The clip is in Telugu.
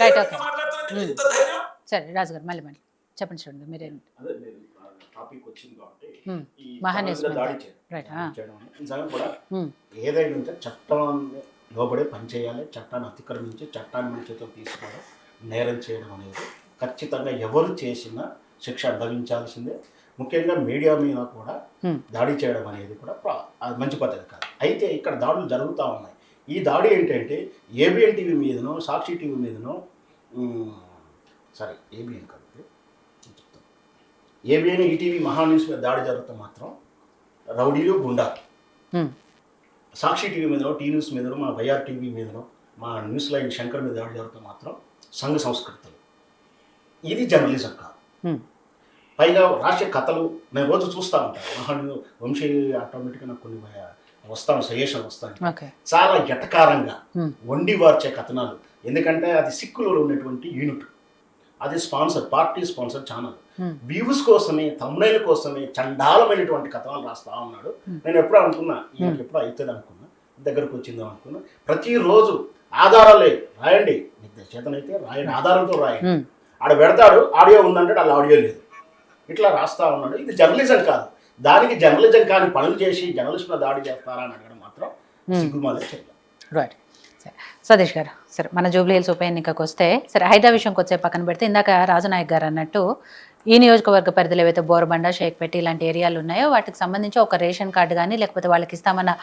రైట్, విధంగా ఓకే. మాట్లాడుతున్నారు, ఎంత ధైర్యం? సరే రాజు గారు మళ్ళీ చెప్పండి చూడండి మీరేం. అదే మీరు టాపిక్ వచ్చింది కాబట్టి ఈ మహాన్యూస్ చట్టం మీద దాడి రైట్. చేయడం నిజంగా కూడా ఏదైనా ఉంటే చట్టాన్ని లోబడే పని చేయాలి. చట్టాన్ని అతిక్రమించి చట్టాన్ని మన చేతిలో తీసుకోవడం, నేరం చేయడం అనేది ఖచ్చితంగా ఎవరు చేసినా శిక్ష అనుభవించాల్సిందే. ముఖ్యంగా మీడియా మీద కూడా దాడి చేయడం అనేది కూడా అది మంచి పద్ధతి కాదు. అయితే ఇక్కడ దాడులు జరుగుతూ ఉన్నాయి. ఈ దాడి ఏంటంటే ఏబిఎన్ టీవీ మీదనో, సాక్షి టీవీ మీదనో, సారీ ఏబిఎన్ కాదు, ఏబిఎన్, ఈటీవీ, మహాన్యూస్ మీద దాడి జరుగుతూ మాత్రం రౌడీలు, గుండాలు. సాక్షి టీవీ మీదనో, టీ న్యూస్ మీదనో, మా వైఆర్ టీవీ మీదనో, మా న్యూస్ లైన్ శంకర్ మీద దాడి జరుగుతూ మాత్రం సంఘ సంస్కృతులు. ఇది జర్నలిజం కాదు. పైగా రాసే కథలు నేను రోజు చూస్తూ ఉంటాను. మహాన్యూ వంశీ ఆటోమేటిక్గా నాకు కొన్ని వస్తాను, సజెషన్ వస్తాను. చాలా ఎటకారంగా వండి వార్చే కథనాలు. ఎందుకంటే అది సిక్కులో ఉన్నటువంటి యూనిట్, అది sponsor, party sponsor channel. Views కోసమే, థంబ్నైల్ కోసమే చండాలమైనటువంటి కథనాలు రాస్తా ఉన్నాడు. నేను ఎప్పుడూ అనుకున్నా ఈయనకి ఎప్పుడూ అవుతుంది అనుకున్నా, దగ్గరకు వచ్చిందో అనుకున్నా. ప్రతిరోజు ఆధారాలే రాయండి, మీకు చేతనైతే రాయండి, ఆధారంతో రాయండి. ఆడ పెడతాడు, ఆడియో ఉందంటే అలా ఆడియో లేదు, ఇట్లా రాస్తా ఉన్నాడు. ఇది జర్నలిజం కాదు. దానికి జర్నలిజం కాని పనులు చేసి జర్నలిస్ట్ మీద దాడి చేస్తారా అని అడగడం మాత్రం సిగ్గుమాలే చెప్పాలి. రైట్. సతీష్ గారు, సరే మన జూబ్లీ హిల్స్ ఉప ఎన్నికకు వస్తే, సరే హైడ్రా విషయంకి వచ్చే పక్కన పెడితే, ఇందాక రాజనాయక్ గారు అన్నట్టు ఈ నియోజకవర్గ పరిధిలో ఏవైతే బోరబండ, షేక్పేట ఇలాంటి ఏరియాలు ఉన్నాయో వాటికి సంబంధించి ఒక రేషన్ కార్డు కానీ లేకపోతే వాళ్ళకి ఇస్తామన్న